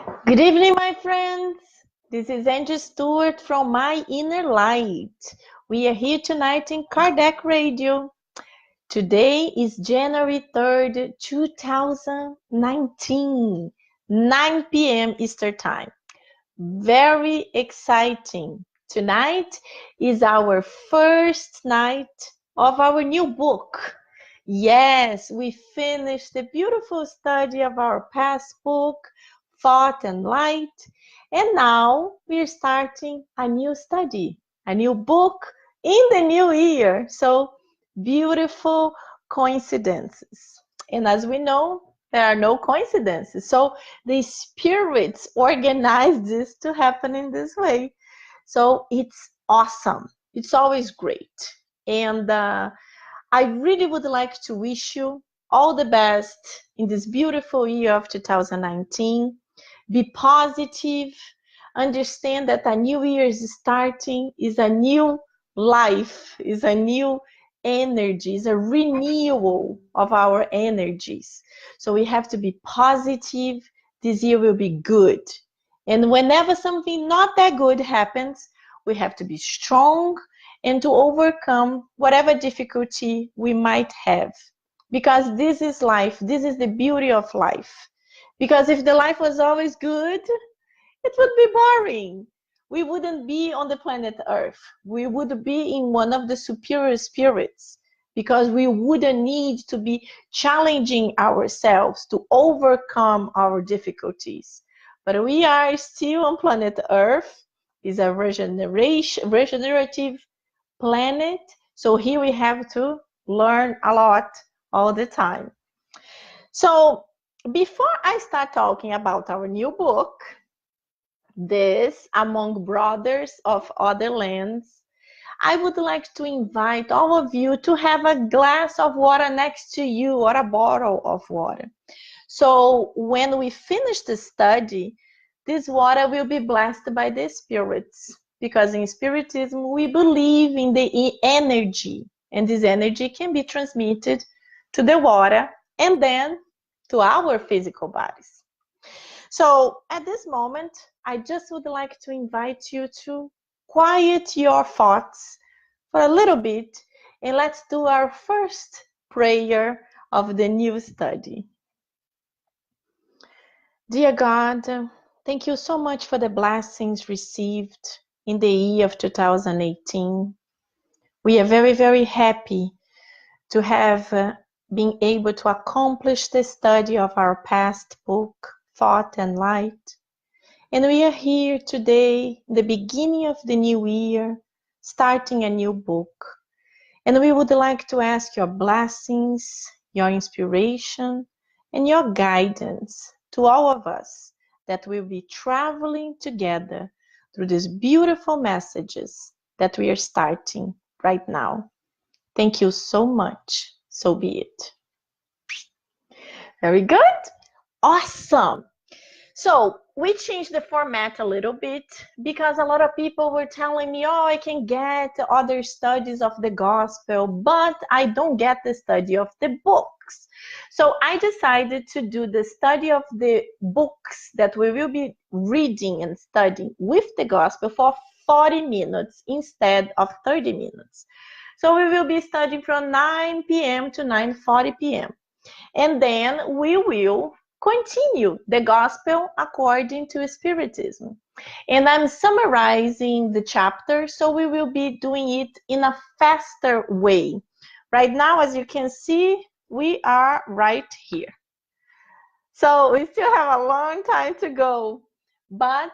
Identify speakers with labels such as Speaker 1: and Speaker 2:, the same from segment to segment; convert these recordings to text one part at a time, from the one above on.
Speaker 1: Good evening, my friends. This is Angie Stewart from My Inner Light. We are here tonight in Kardec Radio. Today is January 3rd, 2019, 9 p.m. Eastern Time. Very exciting. Tonight is our first night of our new book. Yes, we finished the beautiful study of our past book, Thought and Light, and now we're starting a new study, a new book in the new year. So beautiful coincidences. And as we know, there are no coincidences. So the spirits organize this to happen in this way. So it's awesome. It's always great. And I really would like to wish you all the best in this beautiful year of 2019. Be positive. Understand that a new year is starting, is a new life, is a new energy, is a renewal of our energies. So we have to be positive. This year will be good. And whenever something not that good happens, we have to be strong and to overcome whatever difficulty we might have. Because this is life. This is the beauty of life. Because if the life was always good, it would be boring. We wouldn't be on the planet Earth. We would be in one of the superior spirits because we wouldn't need to be challenging ourselves to overcome our difficulties. But we are still on planet Earth. It's a regenerative planet. So here we have to learn a lot all the time. So before I start talking about our new book, this Among Brothers of Other Lands, I would like to invite all of you to have a glass of water next to you or a bottle of water. So when we finish the study, this water will be blessed by the spirits, because in Spiritism we believe in the energy, and this energy can be transmitted to the water and then to our physical bodies. So at this moment, I just would like to invite you to quiet your thoughts for a little bit, and let's do our first prayer of the new study. Dear God, thank you so much for the blessings received in the year of 2018. We are very, very happy to have been able to accomplish the study of our past book, Thought and Light. And we are here today, the beginning of the new year, starting a new book. And we would like to ask your blessings, your inspiration, and your guidance to all of us that will be traveling together through these beautiful messages that we are starting right now. Thank you so much. So be it. Very good. Awesome. So we changed the format a little bit because a lot of people were telling me, oh, I can get other studies of the gospel, but I don't get the study of the books. So I decided to do the study of the books that we will be reading and studying with the gospel for 40 minutes instead of 30 minutes. So we will be studying from 9 p.m. to 9:40 p.m. And then we will continue the gospel according to Spiritism. And I'm summarizing the chapter, so we will be doing it in a faster way. Right now, as you can see, we are right here. So we still have a long time to go. But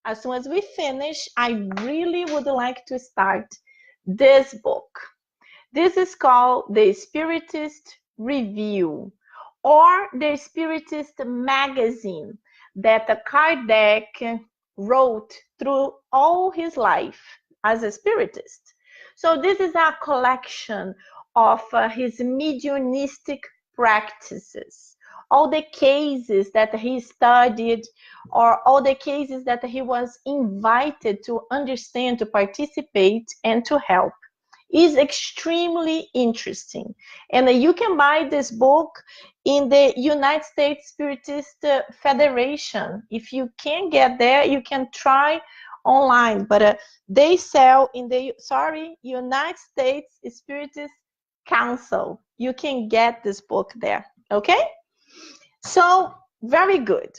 Speaker 1: as soon as we finish, I really would like to start this book. This is called the Spiritist Review, or the Spiritist magazine that Kardec wrote through all his life as a Spiritist. So this is a collection of his mediumistic practices, all the cases that he studied, or all the cases that he was invited to understand, to participate, and to help is extremely interesting. And you can buy this book in the United States Spiritist Federation. If you can't get there, you can try online, but they sell in the United States Spiritist Council. You can get this book there. Okay, so very good.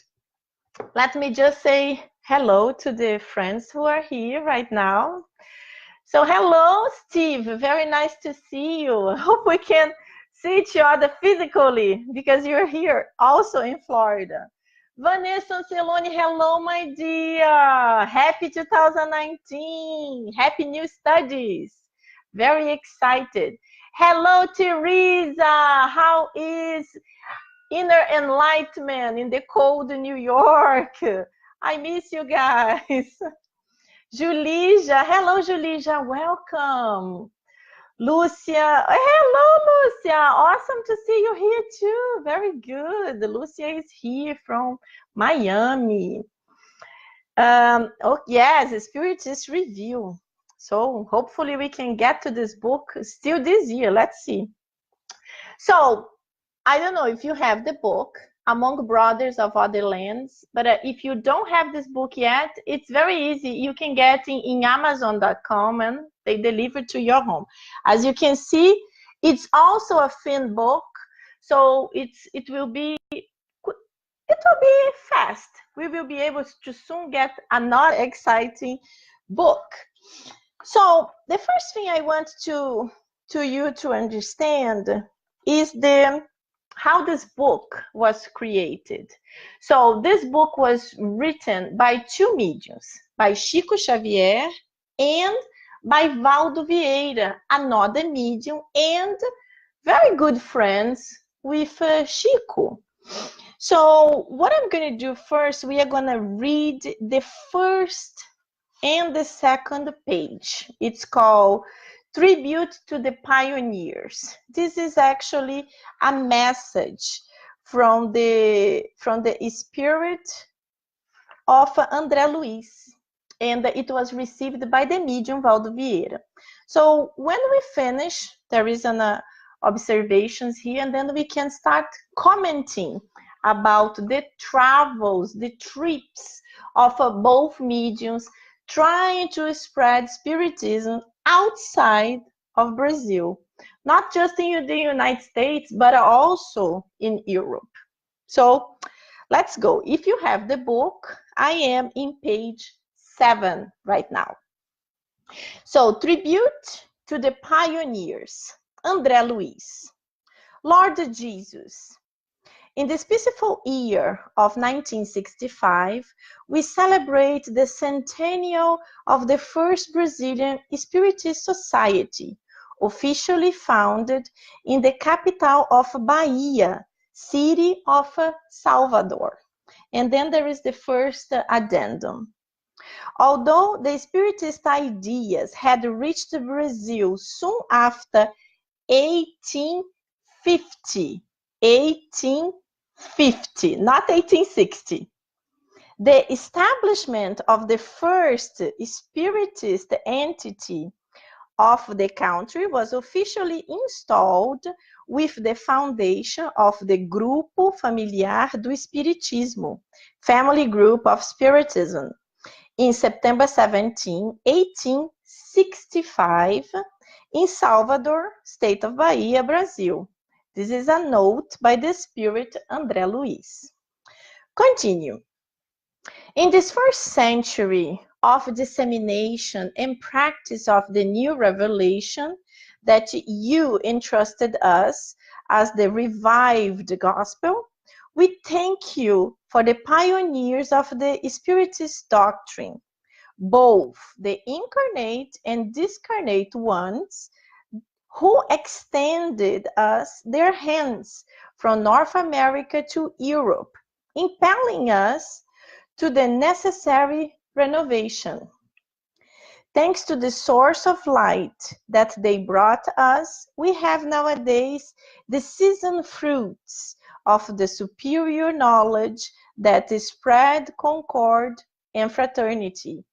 Speaker 1: Let me just say hello to the friends who are here right now. So hello, Steve. Very nice to see you. I hope we can see each other physically because you're here also in Florida. Vanessa Celone, hello, my dear. Happy 2019. Happy new studies. Very excited. Hello, Teresa. How is inner enlightenment in the cold New York? I miss you guys. Julija, hello, Julija. Welcome. Lucia, hello, Lucia. Awesome to see you here too. Very good. Lucia is here from Miami. Oh, yes, Spiritist Review. So hopefully we can get to this book still this year. Let's see. So I don't know if you have the book, Among Brothers of Other Lands, but if you don't have this book yet, it's very easy. You can get in Amazon.com and they deliver to your home. As you can see, it's also a thin book, so it will be fast. We will be able to soon get another exciting book. So the first thing I want you to understand is how this book was created. So this book was written by two mediums, by Chico Xavier and by Valdo Vieira, another medium and very good friends with Chico. So what I'm going to do first, we are going to read the first and the second page. It's called Tribute to the Pioneers. This is actually a message from the spirit of André Luiz, and it was received by the medium Valdo Vieira. So when we finish, there is an observations here, and then we can start commenting about the travels, the trips of both mediums trying to spread Spiritism outside of Brazil, not just in the United States, but also in Europe. So let's go. If you have the book, I am in page 7 right now. So, Tribute to the Pioneers, André Luiz. Lord Jesus, in this peaceful year of 1965, we celebrate the centennial of the first Brazilian Spiritist Society, officially founded in the capital of Bahia, city of Salvador. And then there is the first addendum. Although the Spiritist ideas had reached Brazil soon after 1850, not 1860. The establishment of the first Spiritist entity of the country was officially installed with the foundation of the Grupo Familiar do Espiritismo, Family Group of Spiritism, in September 17, 1865, in Salvador, state of Bahia, Brazil. This is a note by the spirit André Luiz. Continue. In this first century of dissemination and practice of the new revelation that you entrusted us as the revived gospel, we thank you for the pioneers of the Spiritist doctrine, both the incarnate and discarnate ones, who extended us their hands from North America to Europe, impelling us to the necessary renovation. Thanks to the source of light that they brought us, we have nowadays the seasoned fruits of the superior knowledge that spread concord and fraternity,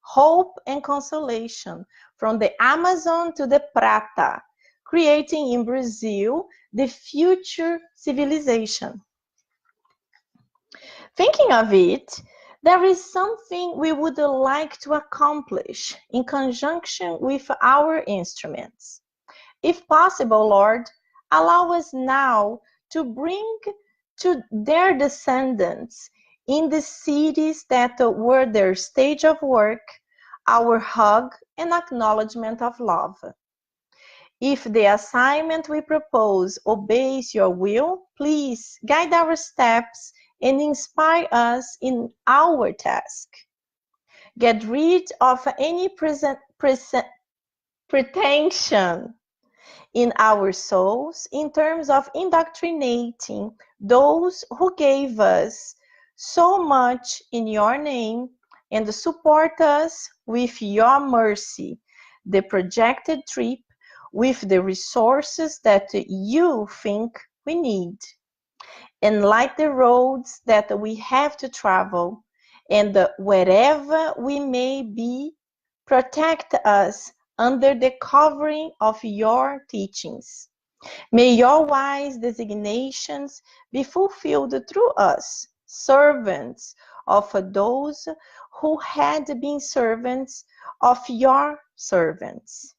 Speaker 1: hope and consolation from the Amazon to the Prata, creating in Brazil the future civilization. Thinking of it, there is something we would like to accomplish in conjunction with our instruments. If possible, Lord, allow us now to bring to their descendants in the cities that were their stage of work our hug and acknowledgement of love. If the assignment we propose obeys your will, please guide our steps and inspire us in our task. Get rid of any pretension in our souls in terms of indoctrinating those who gave us so much in your name and support us with your mercy, the projected trip with the resources that you think we need. Enlighten the roads that we have to travel, and wherever we may be, protect us under the covering of your teachings. May your wise designations be fulfilled through us, servants of those who had been servants of your servants.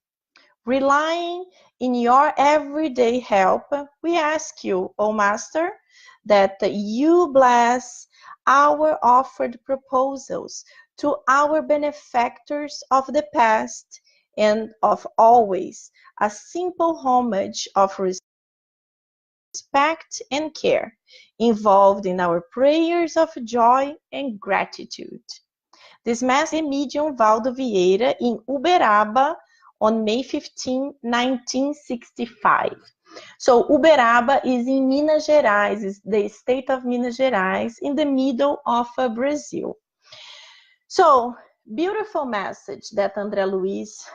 Speaker 1: Relying in your everyday help, we ask you, O Master, that you bless our offered proposals to our benefactors of the past and of always, a simple homage of respect and care involved in our prayers of joy and gratitude. This Mass Remedium Valdo Vieira in Uberaba on May 15, 1965. So Uberaba is in Minas Gerais, is the state of Minas Gerais, in the middle of Brazil. So, beautiful message that André Luiz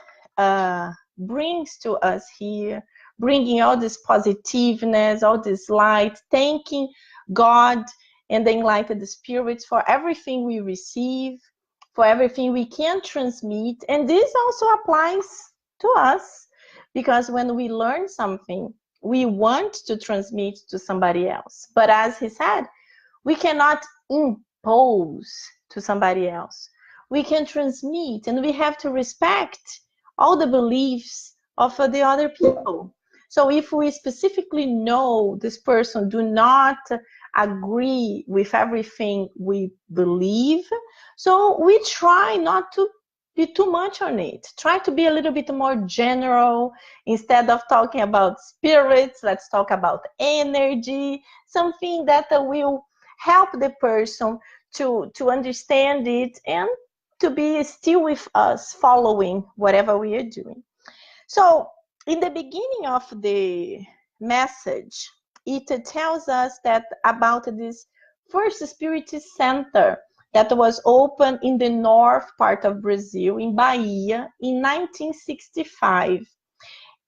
Speaker 1: brings to us here, bringing all this positiveness, all this light, thanking God and the enlightened spirits for everything we receive, for everything we can transmit. And this also applies to us, because when we learn something, we want to transmit to somebody else. But as he said, we cannot impose to somebody else. We can transmit, and we have to respect all the beliefs of the other people. So if we specifically know this person do not agree with everything we believe, so we try not to be too much on it. Try to be a little bit more general. Instead of talking about spirits, let's talk about energy, something that will help the person to understand it and to be still with us, following whatever we are doing. So in the beginning of the message, it tells us that about this first Spiritist center that was opened in the north part of Brazil, in Bahia, in 1965.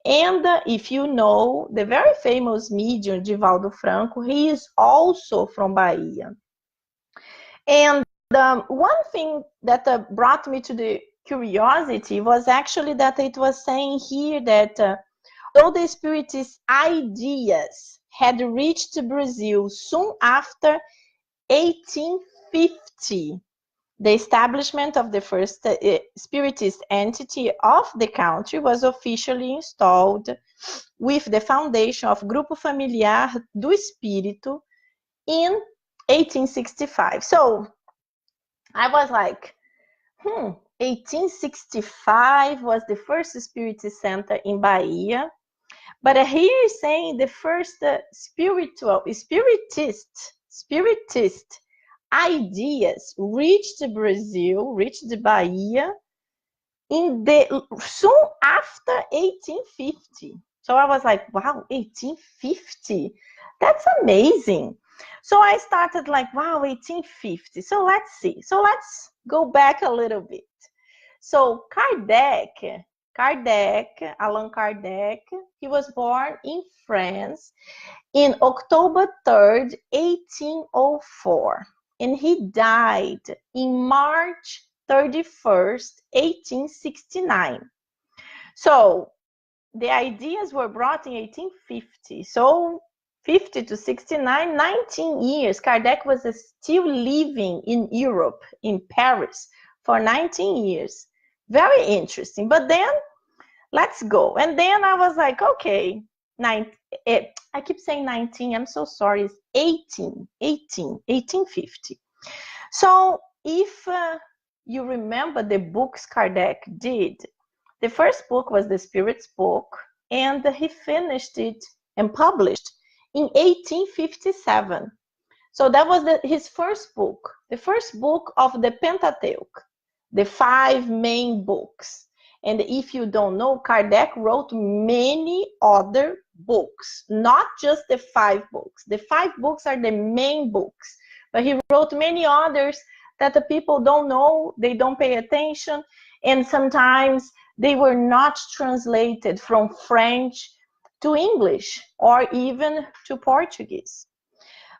Speaker 1: And if you know the very famous medium Divaldo Franco, he is also from Bahia. And one thing that brought me to the curiosity was actually that it was saying here that though the Spiritist ideas had reached Brazil soon after 1850, the establishment of the first Spiritist entity of the country was officially installed with the foundation of Grupo Familiar do Espírito in 1865. So I was like, 1865 was the first Spiritist center in Bahia. But here is saying the first Spiritist ideas reached Brazil, reached Bahia in the soon after 1850. So I was like, wow, 1850, that's amazing. So I started like, wow, 1850. So let's see. So let's go back a little bit. So Allan Kardec, he was born in France in October 3rd, 1804. And he died in March 31st, 1869. So the ideas were brought in 1850. So 50 to 69, 19 years. Kardec was still living in Europe, in Paris, for 19 years. Very interesting. But then, let's go. And then I was like, okay, I keep saying 19. I'm so sorry. It's 1850. So if you remember the books Kardec did, the first book was the Spirit's Book, and he finished it and published in 1857. So that was his first book, the first book of the Pentateuch, the 5 main books. And if you don't know, Kardec wrote many other books, not just the 5 books. The 5 books are the main books, but he wrote many others that the people don't know, they don't pay attention, and sometimes they were not translated from French to English or even to Portuguese.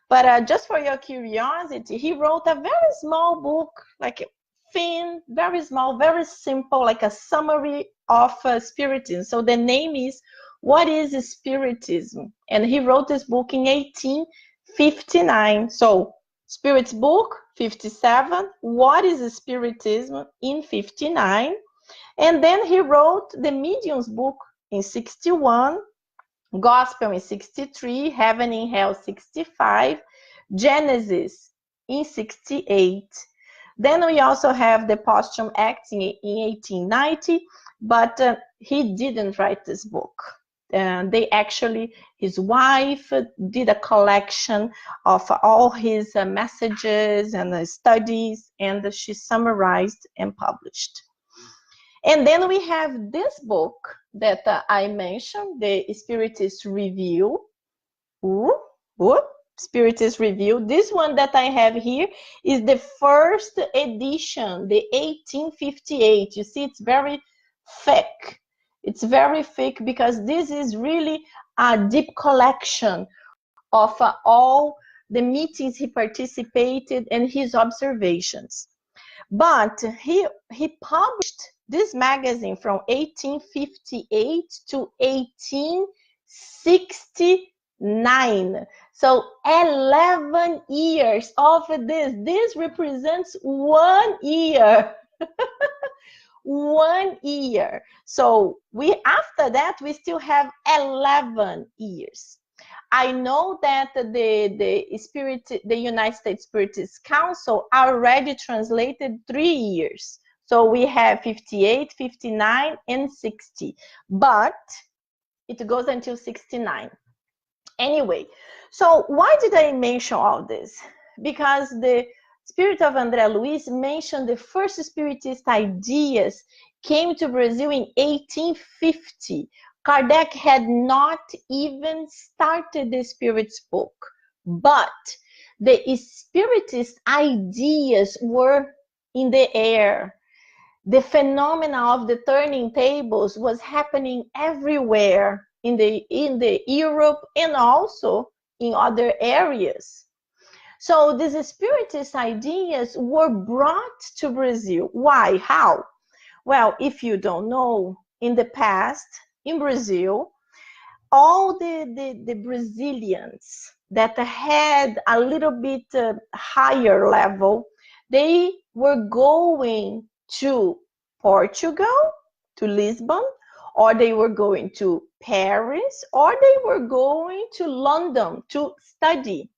Speaker 1: But just for your curiosity, he wrote a very small book, like thin, very small, very simple, like a summary of Spiritism. So the name is What is Spiritism? And he wrote this book in 1859. So Spirit's Book, 57. What is Spiritism? In 59. And then he wrote the Medium's Book in 61. Gospel in 63, Heaven and Hell 65, Genesis in 68. Then we also have the Posthum Acts in 1890, but he didn't write this book. They actually, his wife did a collection of all his messages and studies, and she summarized and published. And then we have this book that I mentioned, the Spiritist Review. Spiritist Review. This one that I have here is the first edition, the 1858. You see, it's very thick. It's very thick because this is really a deep collection of all the meetings he participated and his observations. But he published this magazine from 1858 to 1869. So 11 years of this. This represents 1 year. 1 year. So after that, we still have 11 years. I know that the United States Spiritist Council already translated 3 years. So we have 58, 59, and 60. But it goes until 69. Anyway, so why did I mention all this? Because the Spirit of André Luiz mentioned the first Spiritist ideas came to Brazil in 1850. Kardec had not even started the Spirit's Book, but the Spiritist ideas were in the air. The phenomena of the turning tables was happening everywhere in the Europe and also in other areas. So these Spiritist ideas were brought to Brazil. Why? How? Well, if you don't know, in the past, in Brazil, all the Brazilians that had a little bit higher level, they were going to Portugal, to Lisbon, or they were going to Paris, or they were going to London to study.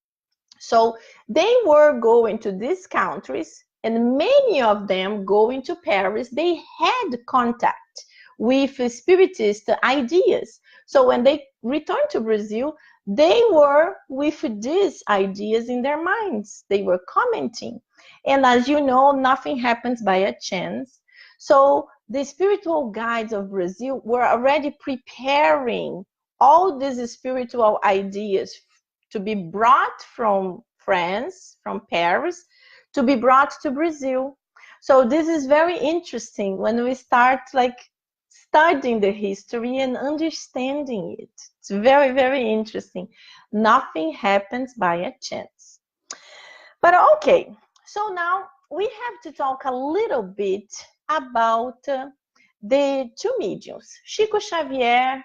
Speaker 1: So they were going to these countries, and many of them going to Paris, they had contact with Spiritist ideas. So when they returned to Brazil, they were with these ideas in their minds. They were commenting. And as you know, nothing happens by a chance. So the spiritual guides of Brazil were already preparing all these spiritual ideas to be brought from France, from Paris, to be brought to Brazil. So this is very interesting when we start studying the history and understanding it. It's very, very interesting. Nothing happens by a chance. But okay, so now we have to talk a little bit about the two mediums. Chico Xavier,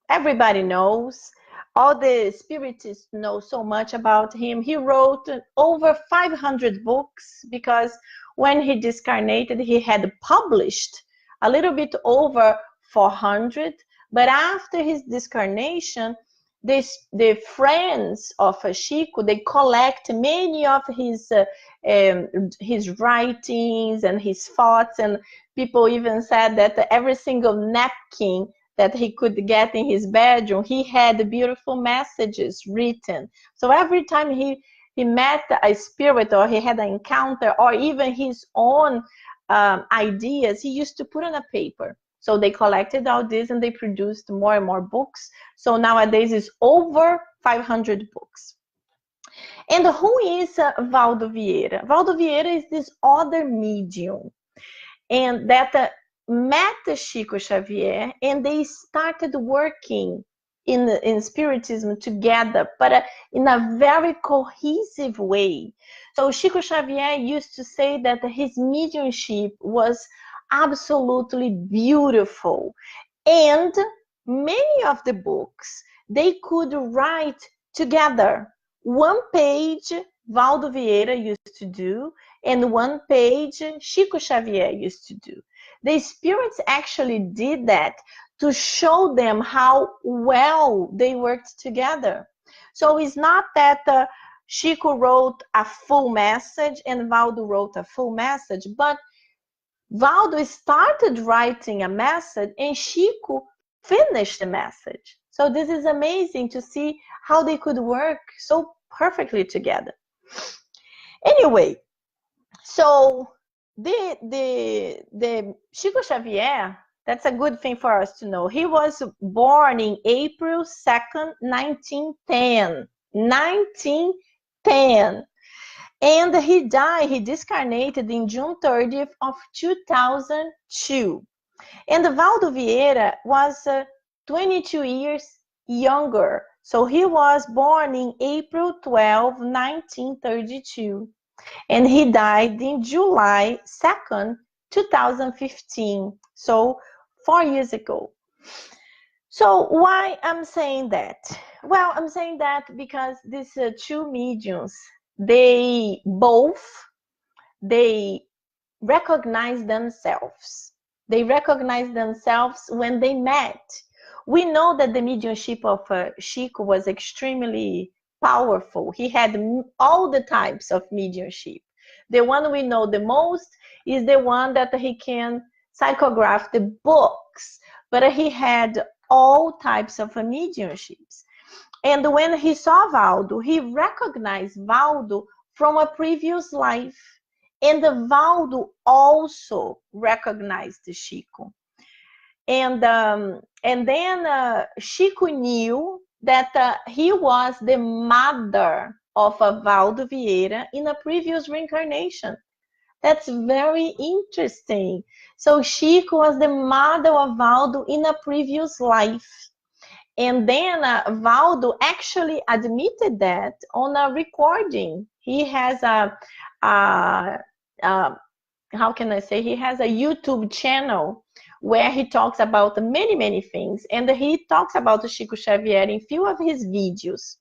Speaker 1: everybody knows. All the spiritists know so much about him. He wrote over 500 books because when he discarnated, he had published a little bit over 400. But after his discarnation, the friends of Chico, they collect many of his writings and his thoughts, and people even said that every single napkin that he could get in his bedroom, he had beautiful messages written. So every time he met a spirit, or he had an encounter, or even his own ideas, he used to put on a paper. So they collected all this and they produced more and more books. So nowadays it's over 500 books. And who is Valdo Vieira? Valdo Vieira is this other medium, and that met Chico Xavier, and they started working in Spiritism together, but in a very cohesive way. So Chico Xavier used to say that his mediumship was absolutely beautiful, and many of the books they could write together. One page Valdo Vieira used to do, and one page Chico Xavier used to do. The spirits actually did that to show them how well they worked together. So it's not that Chico wrote a full message and Valdo wrote a full message, but Valdo started writing a message and Chico finished the message. So this is amazing to see how they could work so perfectly together. Anyway, so the Chico Xavier, that's a good thing for us to know. He was born in April 2nd, 1910. 1910. And he discarnated in June 30th of 2002. And Valdo Vieira was 22 years younger. So he was born in April 12, 1932. And he died in July 2nd, 2015. So 4 years ago. So why I'm saying that? Well, I'm saying that because these two mediums, they recognize themselves. They recognize themselves when they met. We know that the mediumship of Chico was extremely powerful. He had all the types of mediumship. The one we know the most is the one that he can psychograph the books, but he had all types of mediumships. And when he saw Valdo, he recognized Valdo from a previous life. And Valdo also recognized Chico. And then Chico knew that he was the mother of Valdo Vieira in a previous reincarnation. That's very interesting. So Chico was the mother of Valdo in a previous life. And then Valdo actually admitted that on a recording. He has how can I say, he has a YouTube channel where he talks about many things, and he talks about Chico Xavier in few of his videos.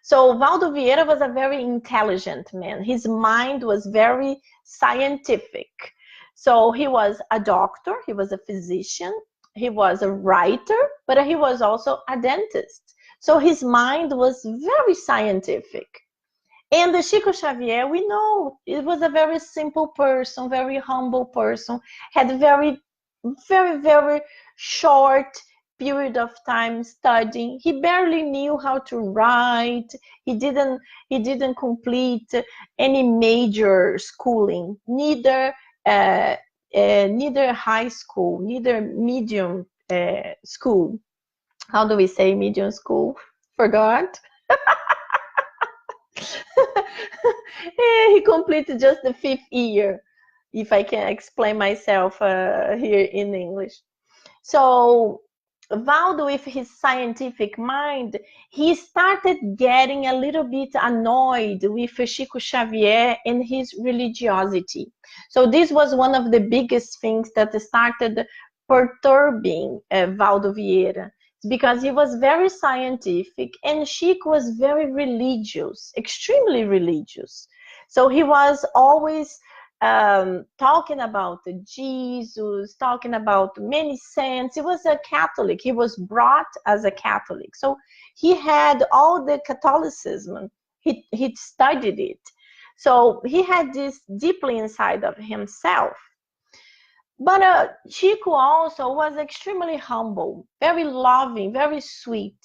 Speaker 1: So Valdo Vieira was a very intelligent man. His mind was very scientific. So he was a doctor, he was a physician, he was a writer, but he was also a dentist. So his mind was very scientific. And the Chico Xavier, we know, it was a very simple person, very humble person, had very short period of time studying. He barely knew how to write. He didn't complete any major schooling, neither high school, neither medium school. How do we say medium school? Forgot. He completed just the 5th year, if I can explain myself here in English. So Valdo, with his scientific mind, he started getting a little bit annoyed with Chico Xavier and his religiosity. So this was one of the biggest things that started perturbing Valdo Vieira, because he was very scientific and Chico was very religious, extremely religious. So he was always talking about Jesus, talking about many saints. He was a Catholic. He was brought as a Catholic. So he had all the Catholicism. He studied it. So he had this deeply inside of himself. But Chico also was extremely humble, very loving, very sweet.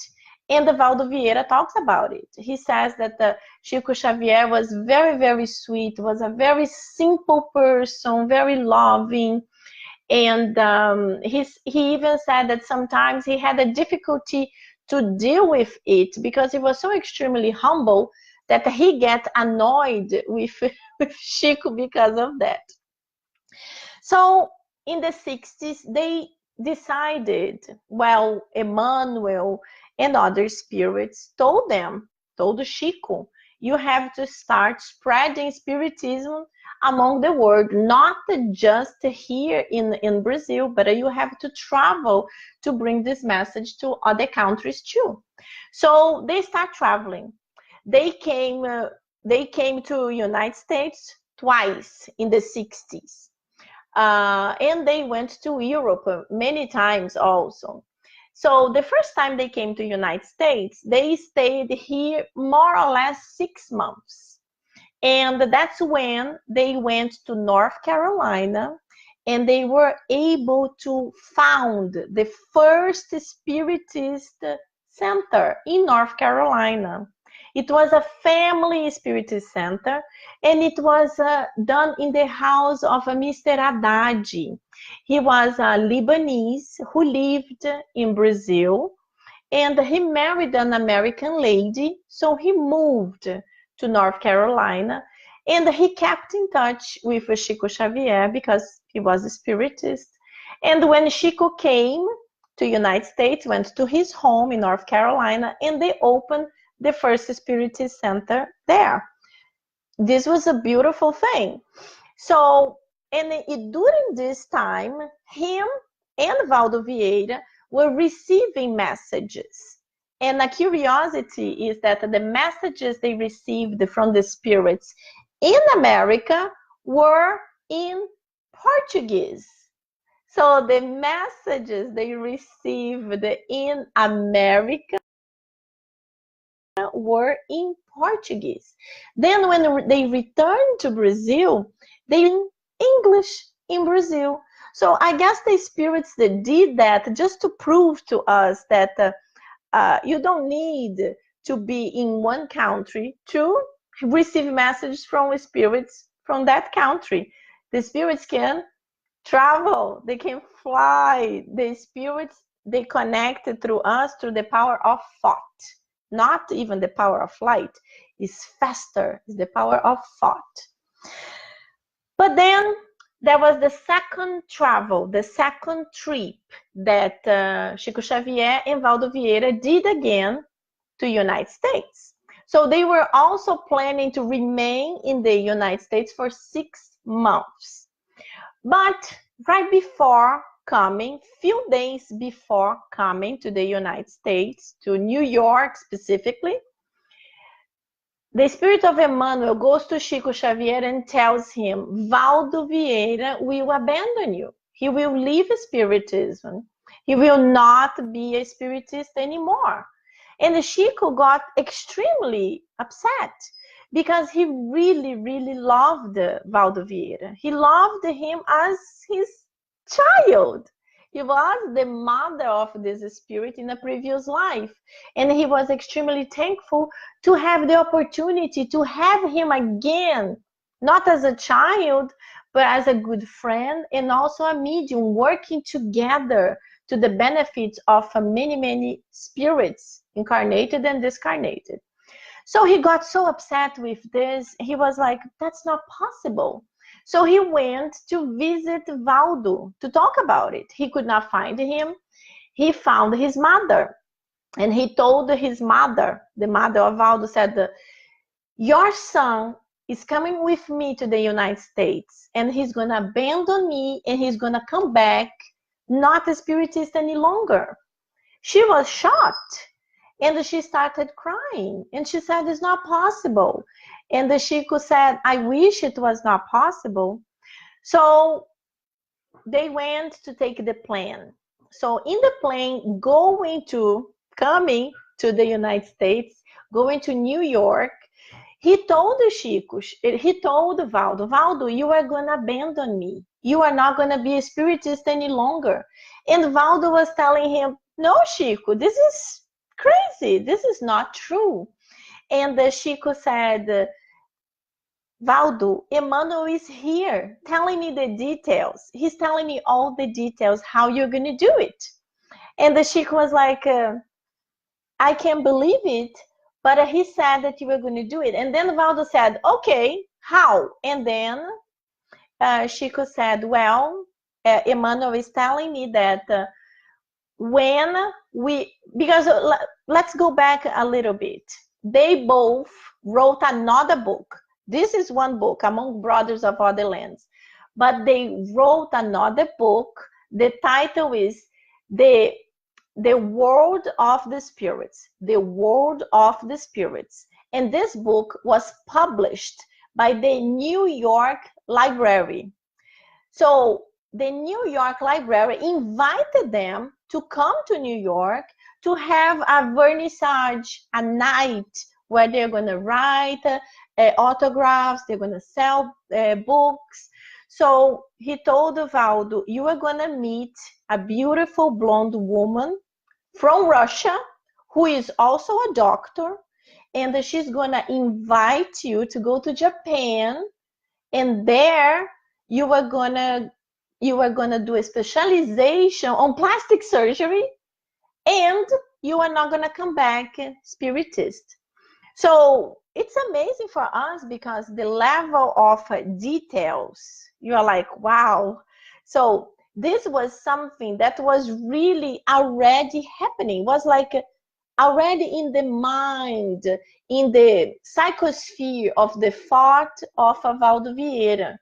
Speaker 1: And Valdo Vieira talks about it. He says that Chico Xavier was very, very sweet, was a very simple person, very loving. And he even said that sometimes he had a difficulty to deal with it because he was so extremely humble that he get annoyed with, with Chico because of that. So in the 60s, they decided, well, Emmanuel and other spirits told Chico, you have to start spreading Spiritism among the world, not just here in Brazil, but you have to travel to bring this message to other countries too. So they start traveling. They came to United States twice in the 60s. And they went to Europe many times also. So the first time they came to United States, they stayed here more or less 6 months. And that's when they went to North Carolina and they were able to found the first Spiritist center in North Carolina. It was a family Spiritist center, and it was done in the house of Mr. Haddad. He was a Lebanese who lived in Brazil, and he married an American lady, so he moved to North Carolina, and he kept in touch with Chico Xavier because he was a Spiritist. And when Chico came to United States, went to his home in North Carolina, and they opened the first Spiritist center there. This was a beautiful thing. So, and during this time, him and Valdo Vieira were receiving messages. And a curiosity is that the messages they received from the spirits in America were in Portuguese. So the messages they received in America were in Portuguese. Then when they returned to Brazil, they in English in Brazil. So I guess the spirits that did that just to prove to us that you don't need to be in one country to receive messages from spirits from that country. The spirits can travel, they can fly. The spirits, they connect through us through the power of thought. Not even the power of light, is faster, is the power of thought. But then there was the second travel, the second trip that Chico Xavier and Valdo Vieira did again to United States. So they were also planning to remain in the United States for 6 months. But right before coming, few days before coming to the United States, to New York specifically, the spirit of Emmanuel goes to Chico Xavier and tells him, Valdo Vieira will abandon you. He will leave Spiritism. He will not be a Spiritist anymore. And Chico got extremely upset because he really, really loved Valdo Vieira. He loved him as his child. He was the mother of this spirit in a previous life. And he was extremely thankful to have the opportunity to have him again, not as a child, but as a good friend and also a medium, working together to the benefits of many, many spirits, incarnated and discarnated. So he got so upset with this, he was like, that's not possible. So he went to visit Valdo to talk about it. He could not find him. he found his mother. And he told his mother, the mother of Valdo, said, your son is coming with me to the United States, and he's going to abandon me, and he's going to come back not a spiritist any longer. She was shocked, and she started crying, and she said, it's not possible. And the Chico said, I wish it was not possible. So they went to take the plane. So in the plane, coming to the United States, going to New York, he told Chico, he told Valdo, you are going to abandon me. You are not going to be a spiritist any longer. And Valdo was telling him, no, Chico, this is crazy. This is not true. And Chico said, Valdo, Emmanuel is here telling me the details. He's telling me all the details, how you're going to do it. And the Chico was like, I can't believe it, but he said that you were going to do it. And then Valdo said, okay, how? And then Chico said, well, Emmanuel is telling me that because let's go back a little bit. They both wrote another book. This is one book, Among Brothers of Other Lands. But they wrote another book. The title is The World of the Spirits. The World of the Spirits. And this book was published by the New York Library. So the New York Library invited them to come to New York to have a vernissage, a night where they're going to write autographs, they're going to sell books. So he told Valdo, you are going to meet a beautiful blonde woman from Russia who is also a doctor, and she's going to invite you to go to Japan, and there you are going to do a specialization on plastic surgery, and you are not going to come back spiritist. So it's amazing for us because the level of details, you're like, wow. So this was something that was really already happening. It was like already in the mind, in the psychosphere of the thought of Valdo Vieira.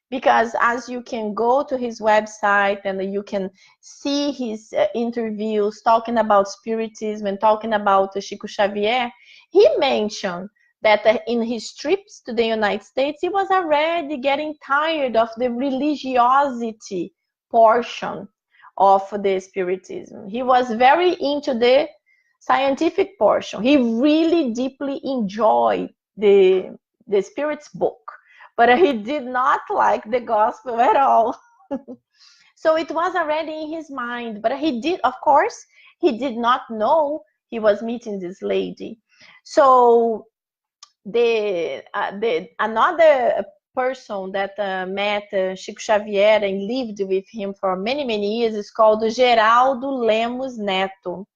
Speaker 1: Because as you can go to his website and you can see his interviews talking about Spiritism and talking about Chico Xavier, he mentioned that in his trips to the United States, he was already getting tired of the religiosity portion of the Spiritism. He was very into the scientific portion. He really deeply enjoyed the Spirit's book, but he did not like the gospel at all. So it was already in his mind, but he did, of course, he did not know he was meeting this lady. So another person that met Chico Xavier and lived with him for many, many years is called Geraldo Lemos Neto.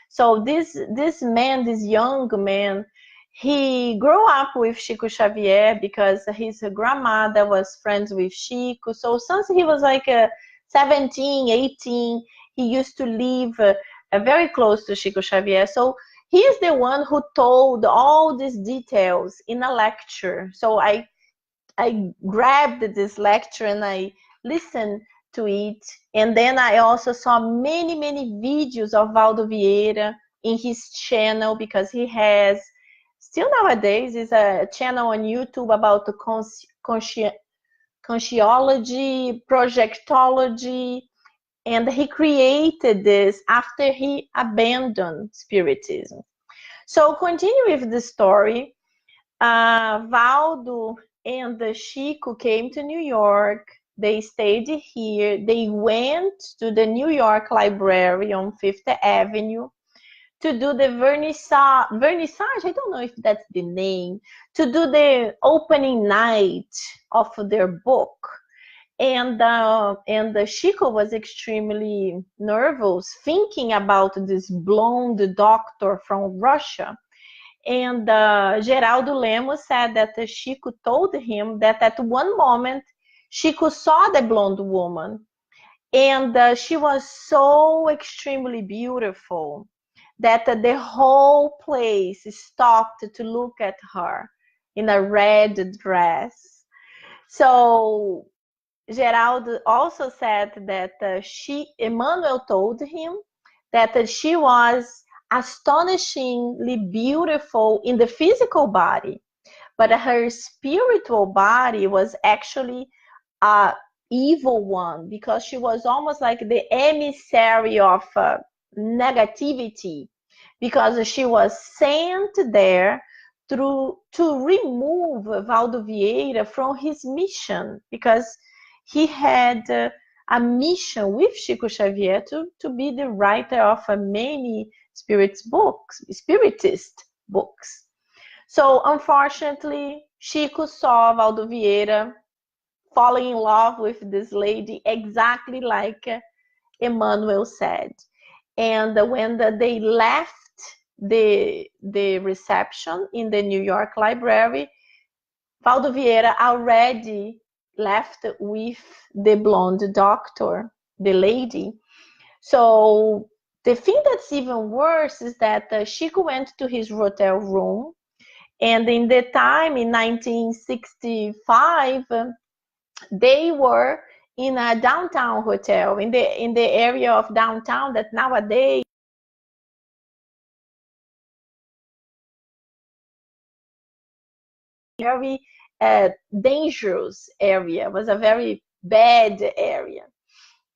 Speaker 1: So this young man, he grew up with Chico Xavier because his grandmother was friends with Chico. So since he was like 17, 18, he used to live very close to Chico Xavier. So he is the one who told all these details in a lecture. So I grabbed this lecture and I listened to it. And then I also saw many, many videos of Valdo Vieira in his channel, because he has, still nowadays, is a channel on YouTube about the consciology, projectology, and he created this after he abandoned Spiritism. So continue with the story. Valdo and Chico came to New York. They stayed here. They went to the New York Library on Fifth Avenue to do the vernissage, I don't know if that's the name, to do the opening night of their book. And Chico was extremely nervous thinking about this blonde doctor from Russia. And Geraldo Lemos said that Chico told him that at one moment Chico saw the blonde woman, And she was so extremely beautiful that the whole place stopped to look at her in a red dress. So Geraldo also said that Emmanuel told him that she was astonishingly beautiful in the physical body, but her spiritual body was actually a evil one, because she was almost like the emissary of negativity, because she was sent there to remove Valdo Vieira from his mission, because he had a mission with Chico Xavier to be the writer of many spiritist books. So unfortunately, Chico saw Valdo Vieira falling in love with this lady, exactly like Emmanuel said. And when they left the reception in the New York Library, Valdo Vieira already left with the blonde doctor, the lady. So the thing that's even worse is that Chico went to his hotel room, and in the time in 1965, they were in a downtown hotel, in the area of downtown that nowadays very dangerous area, was a very bad area.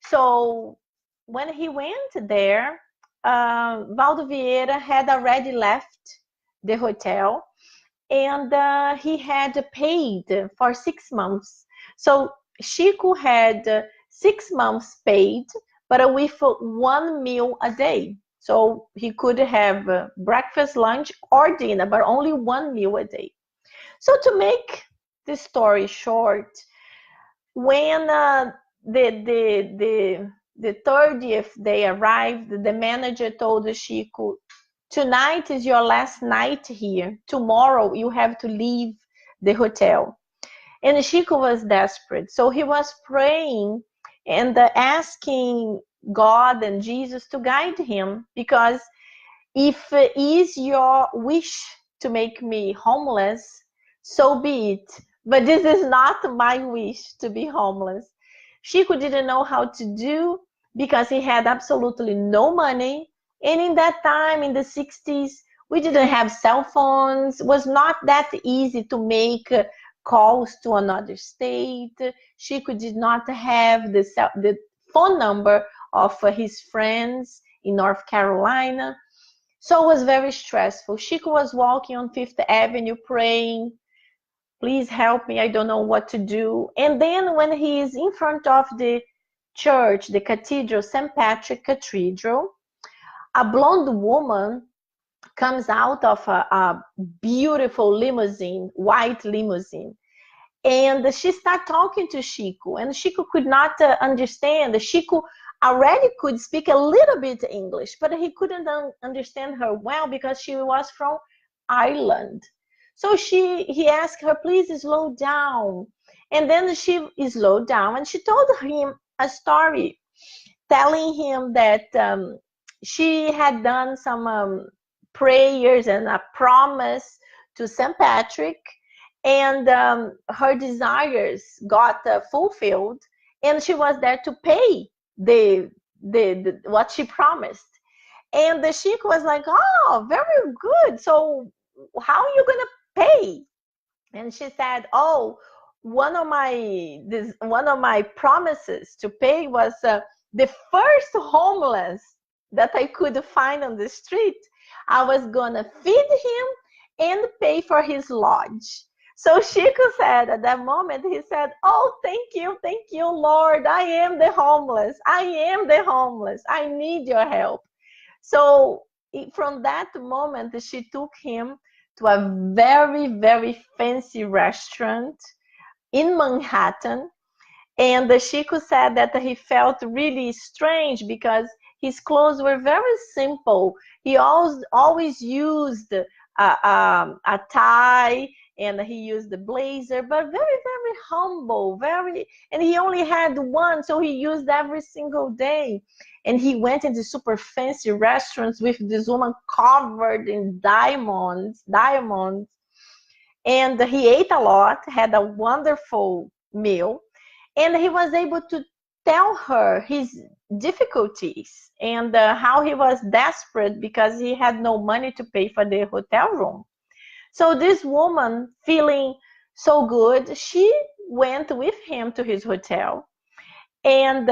Speaker 1: So when he went there, Valdo Vieira had already left the hotel, and he had paid for 6 months. So Chico had 6 months paid, but with one meal a day. So he could have breakfast, lunch, or dinner, but only one meal a day. So to make the story short, when the 30th day arrived, the manager told Chico, "Tonight is your last night here. Tomorrow you have to leave the hotel." And Chico was desperate. So he was praying and asking God and Jesus to guide him, because if it is your wish to make me homeless, so be it. But this is not my wish to be homeless. Chico didn't know how to do, because he had absolutely no money. And in that time, in the 60s, we didn't have cell phones. It was not that easy to make calls to another state. Chico did not have the phone number of his friends in North Carolina. So it was very stressful. Chico was walking on Fifth Avenue praying, "Please help me, I don't know what to do." And then when he is in front of the church, the cathedral, St. Patrick Cathedral, a blonde woman comes out of a beautiful limousine, white limousine. And she started talking to Chico, and Chico could not understand. Chico already could speak a little bit English, but he couldn't understand her well, because she was from Ireland. So he asked her, "Please slow down." And then she slowed down, and she told him a story, telling him that she had done some prayers and a promise to St. Patrick, and her desires got fulfilled, and she was there to pay the what she promised. And the sheik was like, "Oh, very good. So how are you gonna pay?" And she said, "Oh, one of my promises to pay was the first homeless that I could find on the street. I was gonna feed him and pay for his lodge." So Chico said at that moment, he said, "Oh, thank you, Lord. I am the homeless. I am the homeless. I need your help." So from that moment, she took him to a very, very fancy restaurant in Manhattan. And Chico said that he felt really strange, because his clothes were very simple. He always used a tie and he used the blazer, but very, very humble, and he only had one, so he used every single day. And he went into super fancy restaurants with this woman covered in diamonds. And he ate a lot, had a wonderful meal, and he was able to tell her his difficulties and how he was desperate because he had no money to pay for the hotel room. So this woman, feeling so good, she went with him to his hotel. And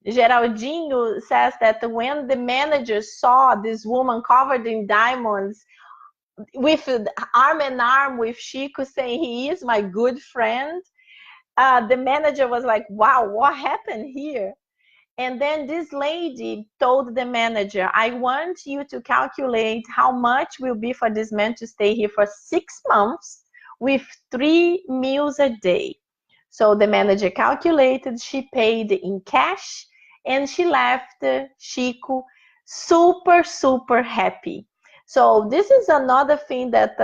Speaker 1: Geraldinho says that when the manager saw this woman covered in diamonds, with arm in arm with Chico, saying he is my good friend, the manager was like, wow, what happened here? And then this lady told the manager, I want you to calculate how much will be for this man to stay here for 6 months with 3 meals a day. So the manager calculated, she paid in cash, and she left Chico super, super happy. So this is another thing that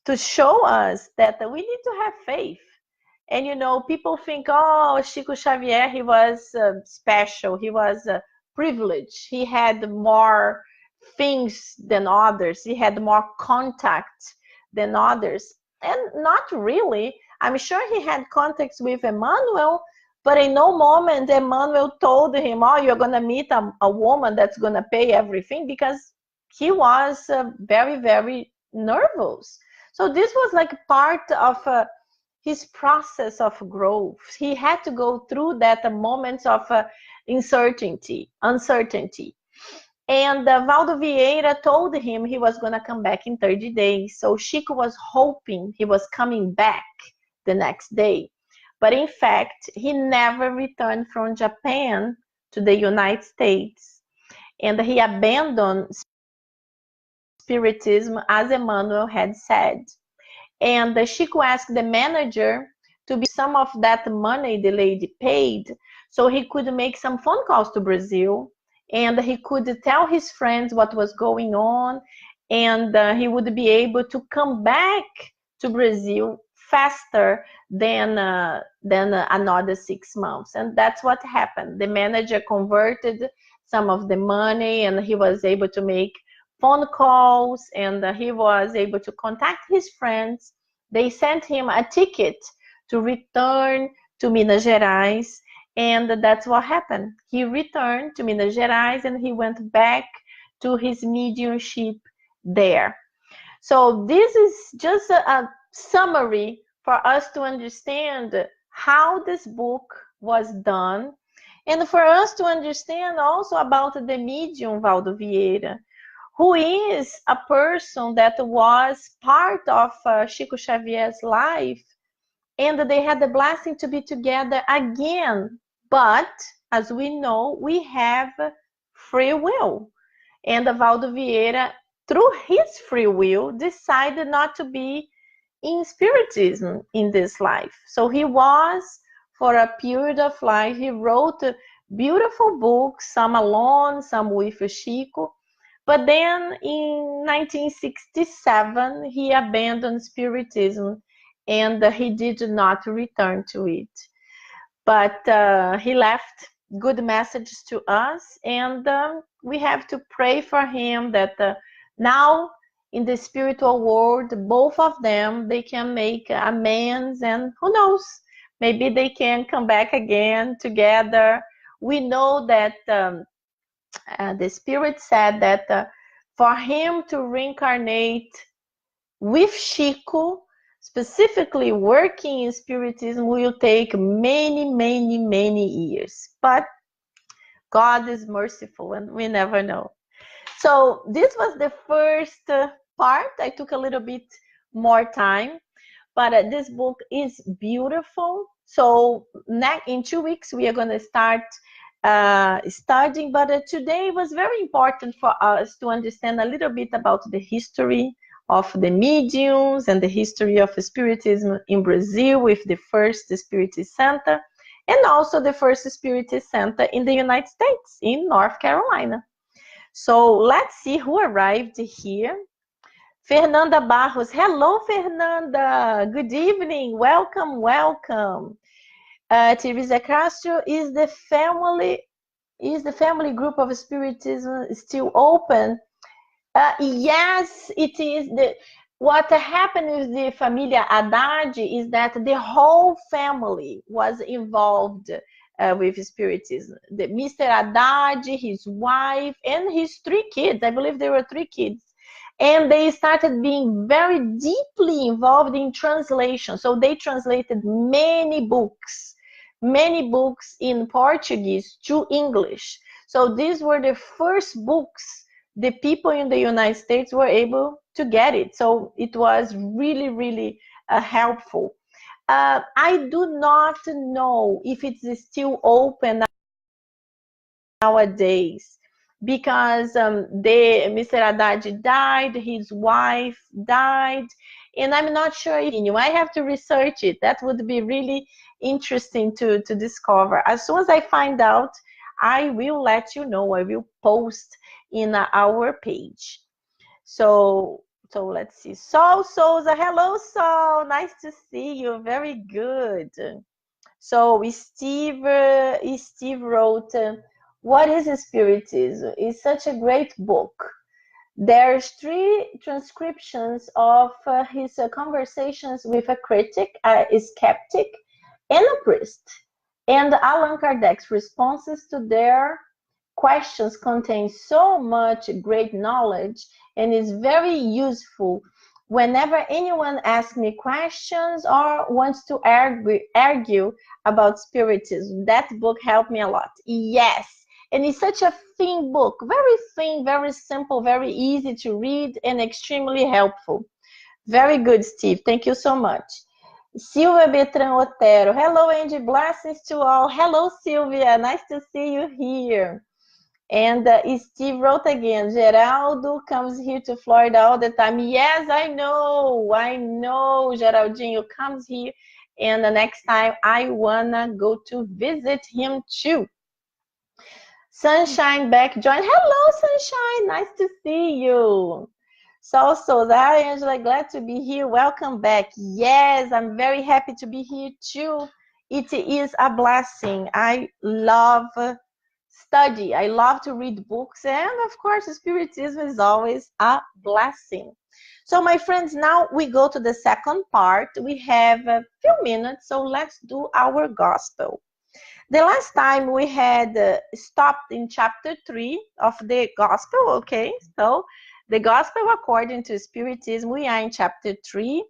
Speaker 1: to show us that we need to have faith. And people think, oh, Chico Xavier, he was special, he was privileged, he had more things than others, he had more contact than others. And not really. I'm sure he had contacts with Emmanuel, but in no moment Emmanuel told him, oh, you're going to meet a woman that's going to pay everything, because he was very, very nervous. So this was like part of his process of growth. He had to go through that moments of uncertainty. And Valdo Vieira told him he was going to come back in 30 days. So Chico was hoping he was coming back the next day. But in fact, he never returned from Japan to the United States. And he abandoned Spiritism, as Emmanuel had said. And Chico asked the manager to be some of that money the lady paid, so he could make some phone calls to Brazil, and he could tell his friends what was going on, and he would be able to come back to Brazil faster than another 6 months. And that's what happened. The manager converted some of the money, and he was able to make phone calls, and he was able to contact his friends. They sent him a ticket to return to Minas Gerais, and that's what happened. He returned to Minas Gerais, and he went back to his mediumship there. So this is just a summary for us to understand how this book was done, and for us to understand also about the medium Valdo Vieira, who is a person that was part of Chico Xavier's life, and they had the blessing to be together again. But as we know, we have free will. And Valdo Vieira, through his free will, decided not to be in Spiritism in this life. So he was, for a period of life, he wrote beautiful books, some alone, some with Chico. But then in 1967, he abandoned Spiritism, and he did not return to it. But he left good messages to us, and we have to pray for him that now in the spiritual world, both of them, they can make amends, and who knows, maybe they can come back again together. We know that the Spirit said that for him to reincarnate with Chico, specifically working in Spiritism, will take many, many, many years. But God is merciful, and we never know. So this was the first part. I took a little bit more time, but this book is beautiful. So in 2 weeks, we are going to start studying, but today was very important for us to understand a little bit about the history of the mediums and the history of Spiritism in Brazil with the first Spiritist Center, and also the first Spiritist Center in the United States, in North Carolina. So let's see who arrived here. Fernanda Barros. Hello, Fernanda. Good evening. Welcome, welcome. Teresa Castro, is the family group of Spiritism still open? Yes, it is. What happened with the Familia Haddad is that the whole family was involved with Spiritism. Mr. Haddad, his wife, and his three kids. I believe there were three kids. And they started being very deeply involved in translation. So they translated many books in Portuguese to English. So these were the first books the people in the United States were able to get it. So it was really, really helpful. I do not know if it's still open nowadays because Mr. Haddad died, his wife died, and I'm not sure if I have to research it. That would be really interesting to discover. As soon as I find out, I will let you know. I will post in our page. So let's see. Sol Souza, hello Sol, nice to see you. Very good. So Steve wrote, "What is Spiritism?" It's such a great book. There's three transcriptions of his conversations with a critic, a skeptic, and a priest, and Allan Kardec's responses to their questions contain so much great knowledge and is very useful whenever anyone asks me questions or wants to argue about spiritism. That book helped me a lot. Yes. And it's such a thin book, very thin, very simple, very easy to read, and extremely helpful. Very good, Steve. Thank you so much. Silvia Betran Otero. Hello, Angie. Blessings to all. Hello, Silvia. Nice to see you here. And Steve wrote again, Geraldo comes here to Florida all the time. Yes, I know. Geraldinho comes here. And the next time I wanna go to visit him too. Sunshine back join. Hello, Sunshine. Nice to see you. So, hi, Angela. Glad to be here. Welcome back. Yes, I'm very happy to be here too. It is a blessing. I love study. I love to read books, and of course, Spiritism is always a blessing. So, my friends, now we go to the second part. We have a few minutes, so let's do our gospel. The last time we had stopped in chapter 3 of the gospel, okay? So, the gospel according to Spiritism, we are in chapter 3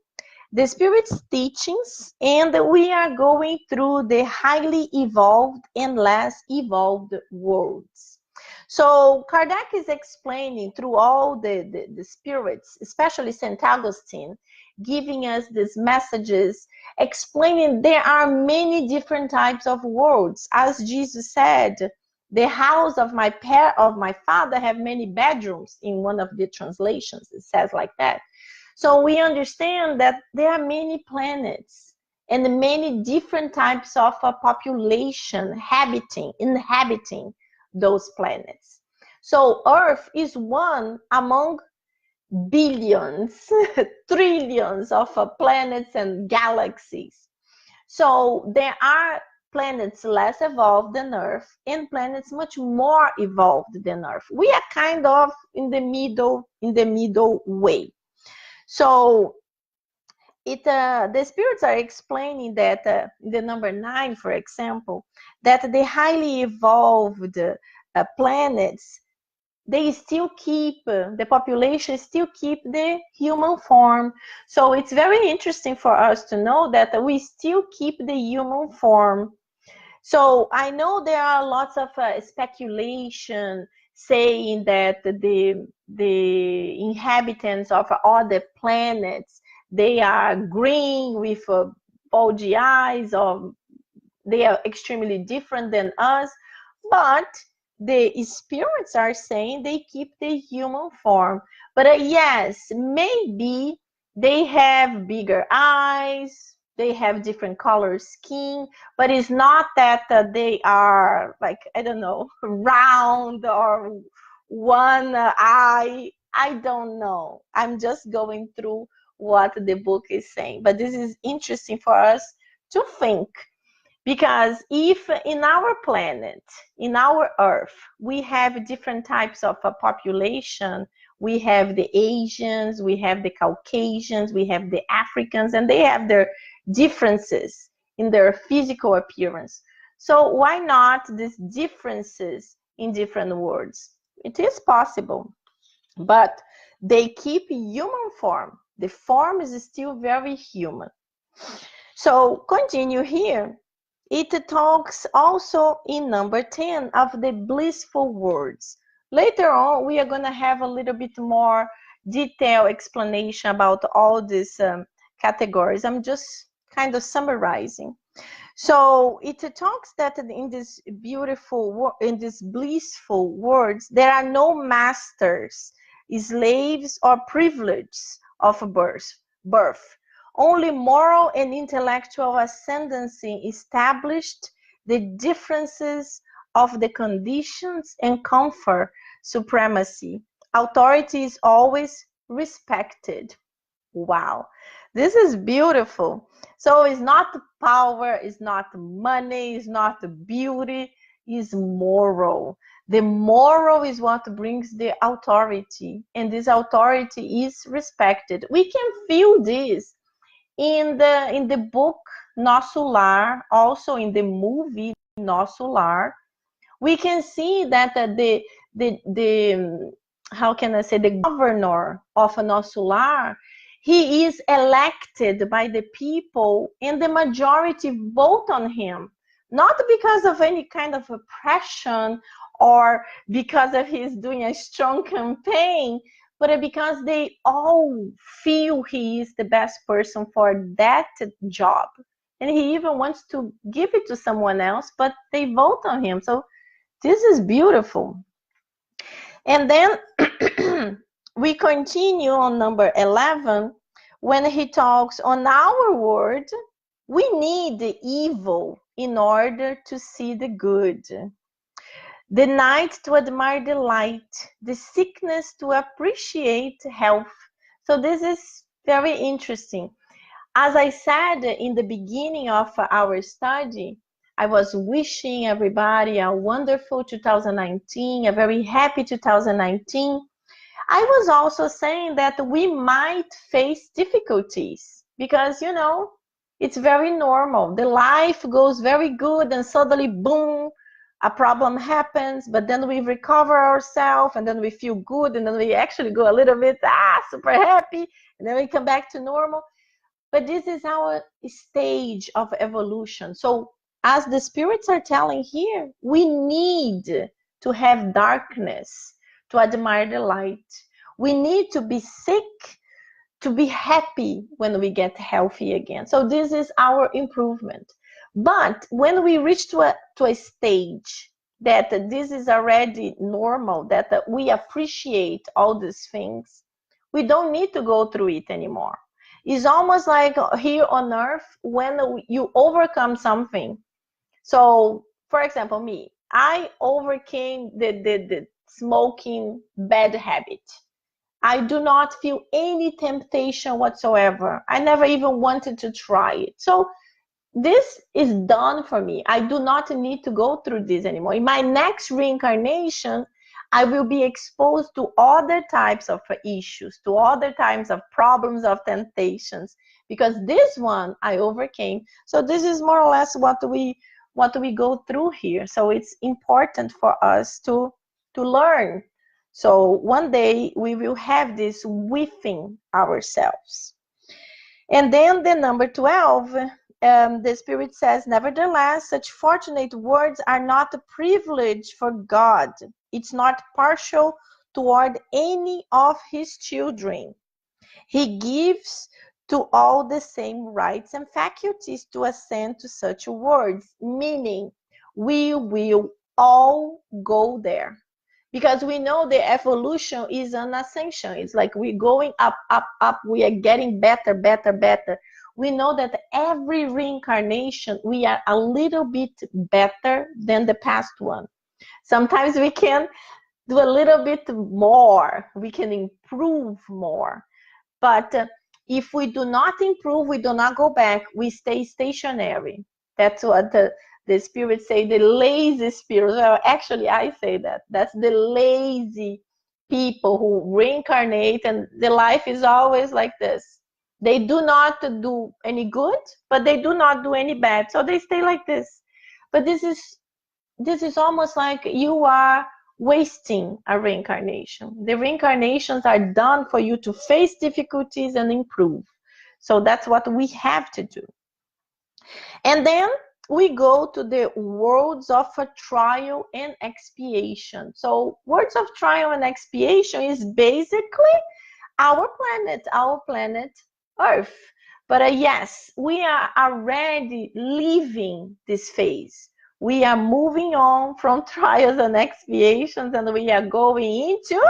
Speaker 1: the Spirit's teachings, and we are going through the highly evolved and less evolved worlds. So Kardec is explaining through all the spirits, especially St. Augustine, giving us these messages, explaining there are many different types of worlds. As Jesus said, the house of my father have many bedrooms in one of the translations. It says like that. So we understand that there are many planets and many different types of population inhabiting those planets. So Earth is one among billions, trillions of planets and galaxies. So there are planets less evolved than Earth and planets much more evolved than Earth. We are kind of in the middle way. So the spirits are explaining that the number 9, for example, that the highly evolved planets, they still keep the population still keep the human form. So it's very interesting for us to know that we still keep the human form. So I know there are lots of speculation saying that the inhabitants of other planets, they are green with bulgy eyes, or they are extremely different than us. But the spirits are saying they keep the human form. But yes, maybe they have bigger eyes, they have different color skin, but it's not that they are like, I don't know, round or one eye. I don't know. I'm just going through what the book is saying. But this is interesting for us to think. Because if in our planet, in our Earth, we have different types of a population, we have the Asians, we have the Caucasians, we have the Africans, and they have their differences in their physical appearance. So why not these differences in different words? It is possible, but they keep human form. The form is still very human. So continue here. It talks also in number 10 of the blissful words. Later on, we are going to have a little bit more detailed explanation about all these categories. I'm just kind of summarizing. So it talks that in this in these blissful words, there are no masters, slaves, or privileges of birth. Only moral and intellectual ascendancy established, the differences of the conditions and confer supremacy. Authority is always respected. Wow, this is beautiful. So it's not power, it's not money, it's not beauty, it's moral. The moral is what brings the authority, and this authority is respected. We can feel this in the book Nosso Lar, also in the movie Nosso Lar. We can see that the how can I say, the governor of Nosso Lar, he is elected by the people and the majority vote on him, not because of any kind of oppression or because of his doing a strong campaign, but because they all feel he is the best person for that job. And he even wants to give it to someone else, but they vote on him. So this is beautiful. And then we continue on number 11 when he talks on our word, we need the evil in order to see the good. The night to admire the light, the sickness to appreciate health. So this is very interesting. As I said in the beginning of our study, I was wishing everybody a wonderful 2019, a very happy 2019. I was also saying that we might face difficulties because, it's very normal. The life goes very good and suddenly, boom, a problem happens, but then we recover ourselves and then we feel good and then we actually go a little bit, super happy, and then we come back to normal. But this is our stage of evolution. So as the spirits are telling here, we need to have darkness to admire the light. We need to be sick to be happy when we get healthy again. So this is our improvement. But when we reach to a stage that this is already normal, that we appreciate all these things, we don't need to go through it anymore. It's almost like here on earth when you overcome something. So, for example, me, I overcame the smoking bad habit. I do not feel any temptation whatsoever. I never even wanted to try it. So this is done for me. I do not need to go through this anymore. In my next reincarnation, I will be exposed to other types of issues, to other types of problems, of temptations, because this one I overcame. So this is more or less what we go through here. So it's important for us to learn. So one day we will have this within ourselves. And then the number 12, the Spirit says, nevertheless, such fortunate words are not a privilege for God. It's not partial toward any of his children. He gives to all the same rights and faculties to ascend to such words, meaning we will all go there. Because we know the evolution is an ascension. It's like we're going up, up, up. We are getting better, better, better. We know that every reincarnation, we are a little bit better than the past one. Sometimes we can do a little bit more, we can improve more. But if we do not improve, we do not go back, we stay stationary. That's what the spirits say, the lazy spirits. Well, actually, I say that. That's the lazy people who reincarnate, and the life is always like this. They do not do any good, but they do not do any bad. So they stay like this. But this is almost like you are wasting a reincarnation. The reincarnations are done for you to face difficulties and improve. So that's what we have to do. And then we go to the worlds of a trial and expiation. So worlds of trial and expiation is basically our planet Earth. But yes, we are already leaving this phase. We are moving on from trials and expiations, and we are going into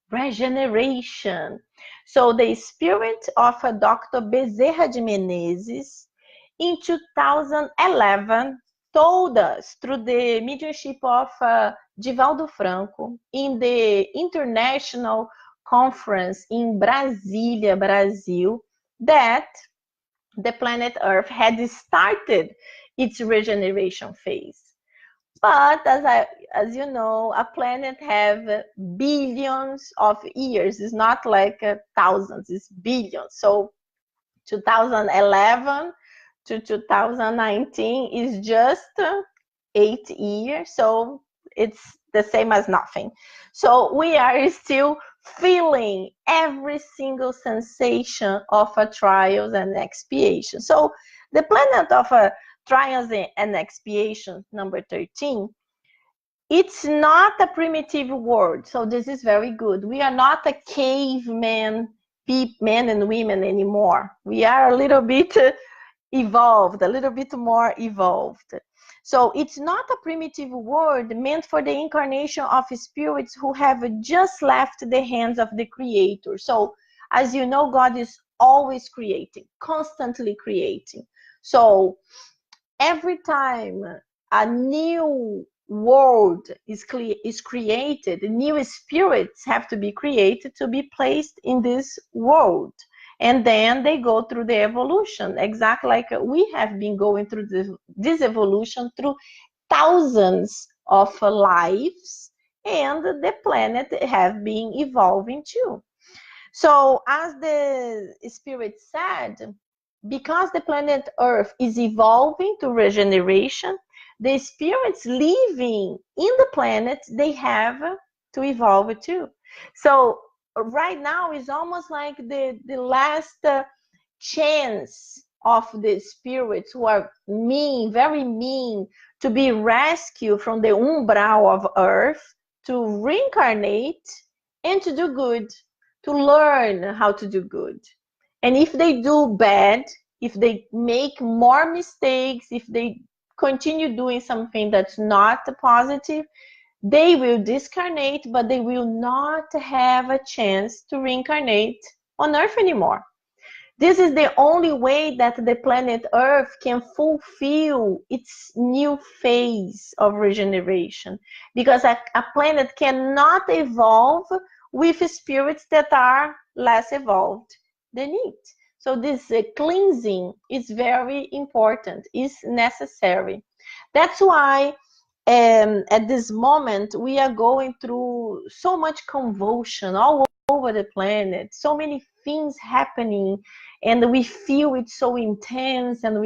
Speaker 1: regeneration. So the spirit of Dr. Bezerra de Menezes in 2011 told us through the mediumship of Divaldo Franco in the international conference in Brasília, Brazil, that the planet Earth had started its regeneration phase. But as you know, a planet have billions of years. It's not like thousands, it's billions. So 2011 to 2019 is just 8 years. So it's the same as nothing. So we are still feeling every single sensation of a trials and expiation. So the planet of a trials and expiation, number 13, it's not a primitive world. So this is very good. We are not a caveman, men and women anymore. We are a little bit evolved, a little bit more evolved. So it's not a primitive world meant for the incarnation of spirits who have just left the hands of the Creator. So as you know, God is always creating, constantly creating. So every time a new world is created, new spirits have to be created to be placed in this world. And then they go through the evolution, exactly like we have been going through this evolution through thousands of lives, and the planet have been evolving too. So as the spirit said, because the planet Earth is evolving to regeneration, the spirits living in the planet, they have to evolve too. So right now is almost like the last chance of the spirits who are mean, very mean, to be rescued from the umbral of Earth, to reincarnate and to do good, to learn how to do good. And if they do bad, if they make more mistakes, if they continue doing something that's not positive, they will discarnate, but they will not have a chance to reincarnate on Earth anymore. This is the only way that the planet Earth can fulfill its new phase of regeneration, because a planet cannot evolve with spirits that are less evolved than it. So this cleansing is very important, is necessary. That's why at this moment we are going through so much convulsion all over the planet, so many things happening, and we feel it so intense, and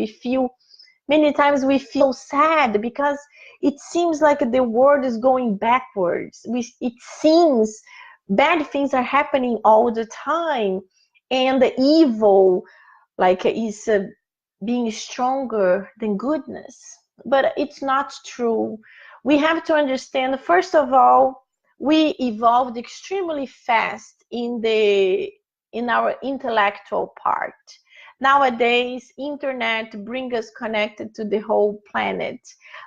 Speaker 1: many times we feel sad because it seems like the world is going backwards. It seems bad things are happening all the time, and the evil is being stronger than goodness. But it's not true. We have to understand, first of all, we evolved extremely fast in our intellectual part. Nowadays, internet brings us connected to the whole planet.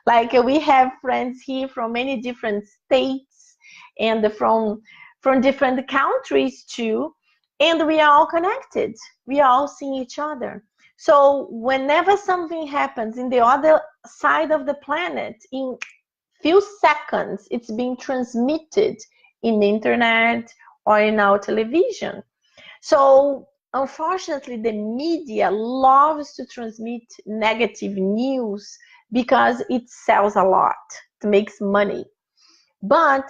Speaker 1: Like we have friends here from many different states and from different countries too, and we are all connected. We are all seeing each other. So whenever something happens in the other side of the planet, in few seconds, it's being transmitted in the internet or in our television. So unfortunately, the media loves to transmit negative news because it sells a lot, it makes money. But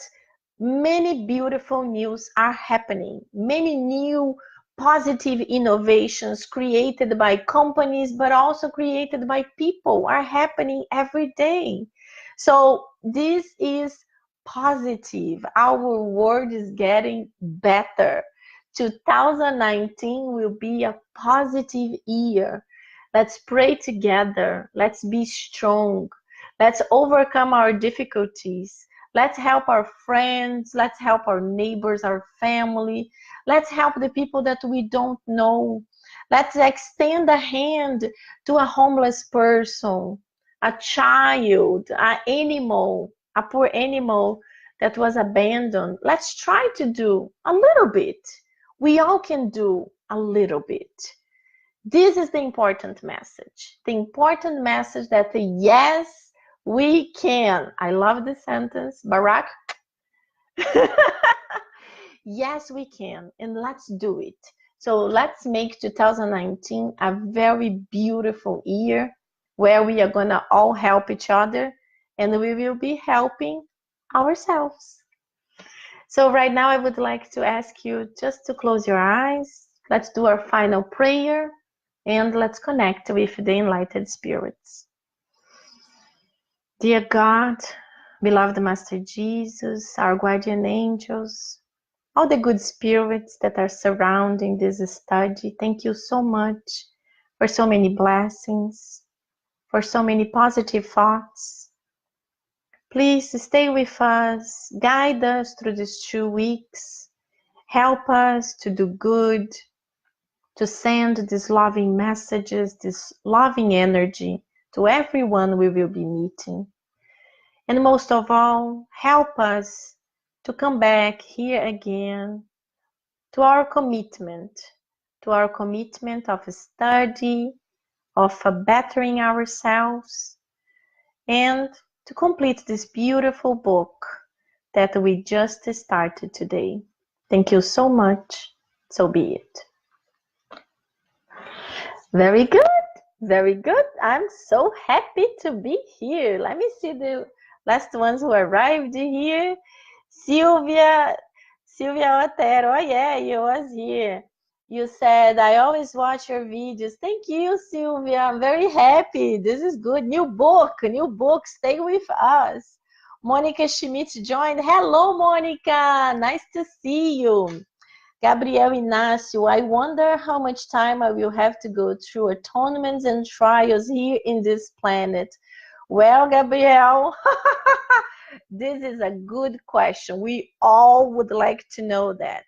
Speaker 1: many beautiful news are happening. Many new positive innovations created by companies, but also created by people are happening every day. So this is positive. Our world is getting better. 2019 will be a positive year. Let's pray together. Let's be strong. Let's overcome our difficulties. Let's help our friends. Let's help our neighbors, our family. Let's help the people that we don't know. Let's extend a hand to a homeless person, a child, an animal, a poor animal that was abandoned. Let's try to do a little bit. We all can do a little bit. This is the important message. The important message that yes, we can. I love the sentence. Barack. Yes, we can. And let's do it. So let's make 2019 a very beautiful year where we are going to all help each other and we will be helping ourselves. So right now I would like to ask you just to close your eyes. Let's do our final prayer and let's connect with the enlightened spirits. Dear God, beloved Master Jesus, our guardian angels, all the good spirits that are surrounding this study, thank you so much for so many blessings, for so many positive thoughts. Please stay with us, guide us through these 2 weeks, help us to do good, to send these loving messages, this loving energy to everyone we will be meeting. And most of all, help us to come back here again to our commitment of study, of bettering ourselves, and to complete this beautiful book that we just started today. Thank you so much. So be it. Very good. Very good. I'm so happy to be here. Let me see the last ones who arrived here. Sylvia Otero. Oh yeah, you was here. You said, I always watch your videos. Thank you, Sylvia. I'm very happy. This is good. New book. Stay with us. Monica Schmidt joined. Hello, Monica. Nice to see you. Gabriel Inácio, I wonder how much time I will have to go through atonements and trials here in this planet. Well, Gabriel, this is a good question. We all would like to know that.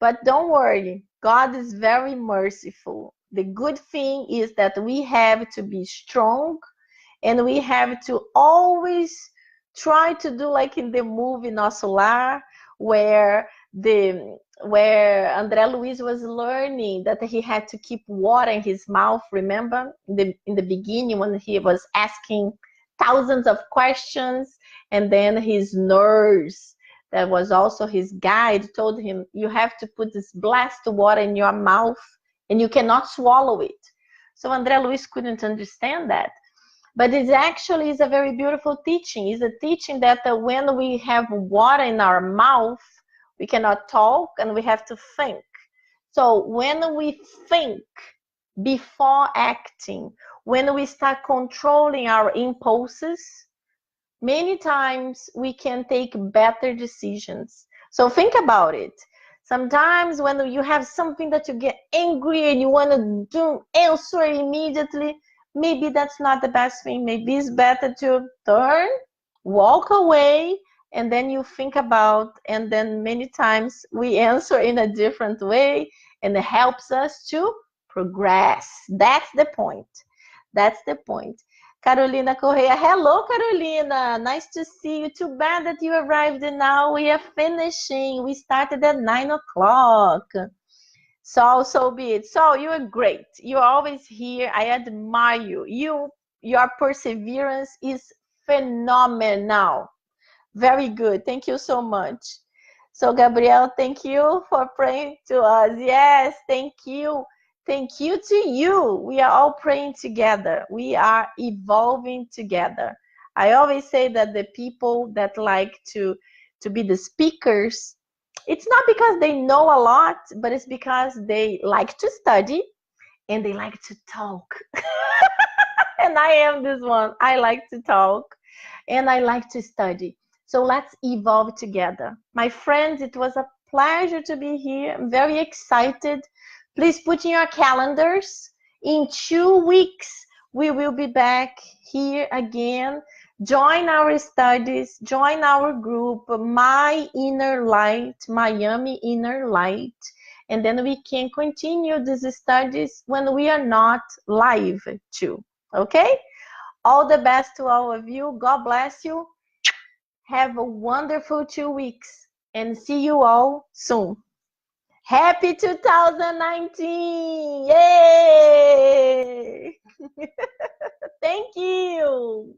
Speaker 1: But don't worry, God is very merciful. The good thing is that we have to be strong and we have to always try to do like in the movie Nosso Lar, where André Luiz was learning that he had to keep water in his mouth. Remember in the beginning when he was asking thousands of questions, and then his nurse, that was also his guide, told him, you have to put this blessed water in your mouth and you cannot swallow it. So André Luiz couldn't understand that. But it actually is a very beautiful teaching. It's a teaching that when we have water in our mouth, we cannot talk and we have to think. So when we think before acting, when we start controlling our impulses, many times we can take better decisions. So think about it. Sometimes when you have something that you get angry and you want to answer immediately, maybe that's not the best thing. Maybe it's better to turn, walk away, and then you think about, and then many times we answer in a different way, and it helps us to progress. That's the point. That's the point. Carolina Correa. Hello, Carolina. Nice to see you. Too bad that you arrived and now we are finishing. We started at 9 o'clock. So be it. So you are great. You're always here. I admire you. Your perseverance is phenomenal. Very good. Thank you so much. So, Gabriel, thank you for praying to us. Yes, thank you. Thank you to you. We are all praying together. We are evolving together. I always say that the people that like to be the speakers, it's not because they know a lot, but it's because they like to study and they like to talk. And I am this one. I like to talk and I like to study. So let's evolve together. My friends, it was a pleasure to be here. I'm very excited. Please put in your calendars. In 2 weeks, we will be back here again. Join our studies, join our group, My Inner Light, Miami Inner Light. And then we can continue these studies when we are not live too. Okay? All the best to all of you. God bless you. Have a wonderful 2 weeks and see you all soon. Happy 2019! Yay! Thank you.